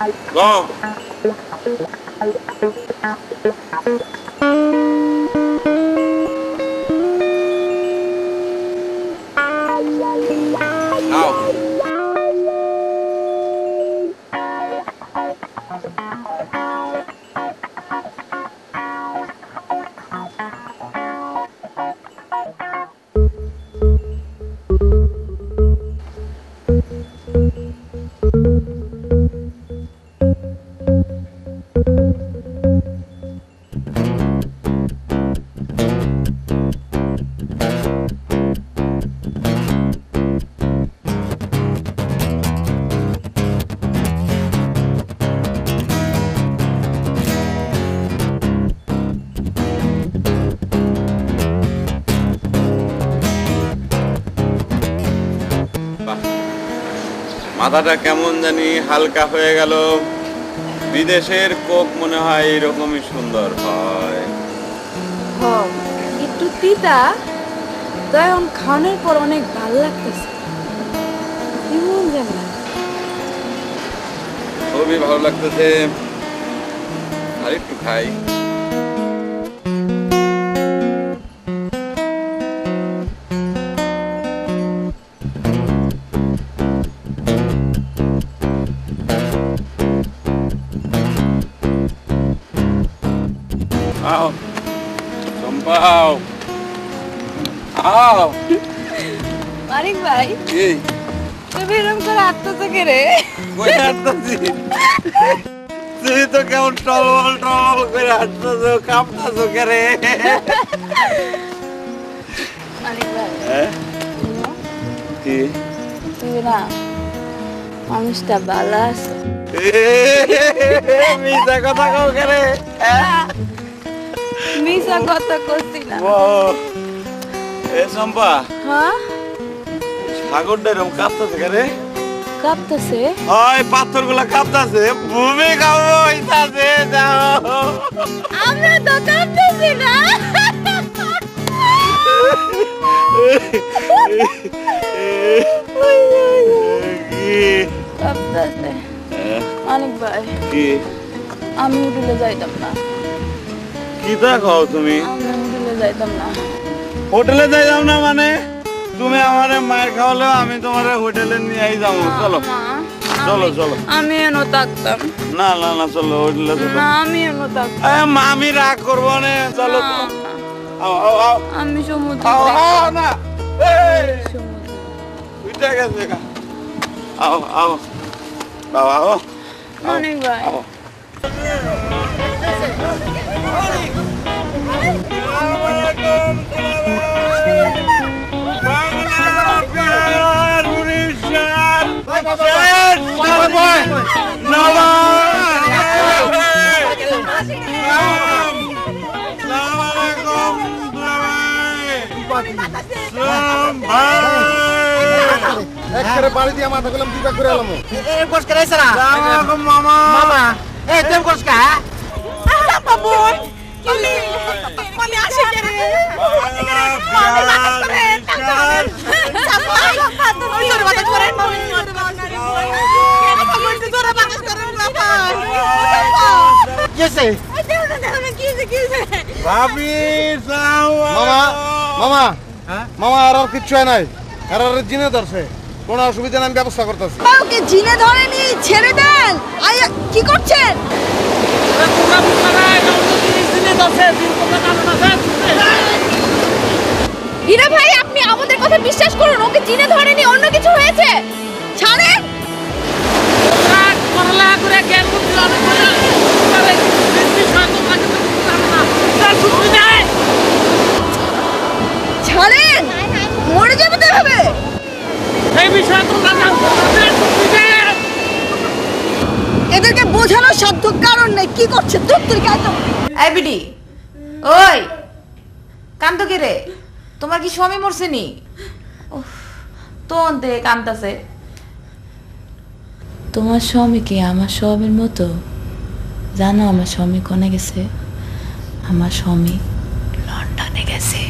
Go. Now. মাথাটা কেমন জানি হালকা হয়ে গেল। বিদেশের কোক মনে হয় এরকমই সুন্দর হয়। একটু তিতা, তাই খাওয়ানোর পর অনেক ভালো লাগতেছে। খুবই ভালো লাগতেছে, আর একটু খাই। মানিক ভাই, তুমি এরকম করে হাঁটতেছো কে রে? তুমি তো কেমন টলবল টলবল করে হাঁটতেছো, কাঁপতেছো কে রে? মানিক ভাই, কি তুমি না মানুষটা ভালো আছে। মিথ্যা কথা কও কে রে? মিছা কথা করছি না। এ চম্পা, হ্যাঁ সাগরটা এরকম কাঁপতেছে কে রে? কাঁপতেছে? হয় পাথর গুলা কাঁপতেছে, ভূমি খাবো হইতাছে। যাও, আমরা তো কাঁপতেছি না। কাঁপতেছে। মানিক ভাই, কি আমি হোটেলে যাইতাম না। কি দেখো তুমি? আমি হোটেলে যাইতাম না। হোটেলে যাইতাম না মানে? তুমি আমারে মায়ের খাওয়ালেও আমি তোমার হোটেলে নিয়েই যাবো। চলো চলো চলো। আমি এনো থাকতাম না না না, চলো হোটেলে চলো। না, আমি এনো থাকতাম। আমি রাগ করবো না, চলো। আমি সমুদ্র না, উঠে গেছে। আও আও বাবা, আও মানিক ভাই, বাড়ি দিয়ে মাথা গেলাম দুটা করে এলাম। মামা মামা এই তুই করছ কা? মামা মামা আর কিচ্ছু নাই, আর জিনে ধরছে, কোনো অসুবিধা নাই, আমি ব্যবস্থা করতেছি। ওকে জিনে ধরেনি, ছেড়ে দেন। আয়া কি করছেন? হীরা ভাই, আপনি আমাদের কথা বিশ্বাস করুন, ওকে জিনে ধরেনি, অন্য কিছু হয়েছে। ছাড়েন। ছাড়েন, মরে যাবে তো এভাবে। এদেরকে বোঝানোর সাধ্য কারণ নেই। কি করছে? এই বিডি, ওই কান্দো কে রে? তোমার কি স্বামী মরছে নি? তোন দে কান্দাছে। তোমার স্বামী কি আমার স্বামীর মতো? জানো আমার স্বামী কোনে গেছে? আমার স্বামী লন্ডনে গেছে।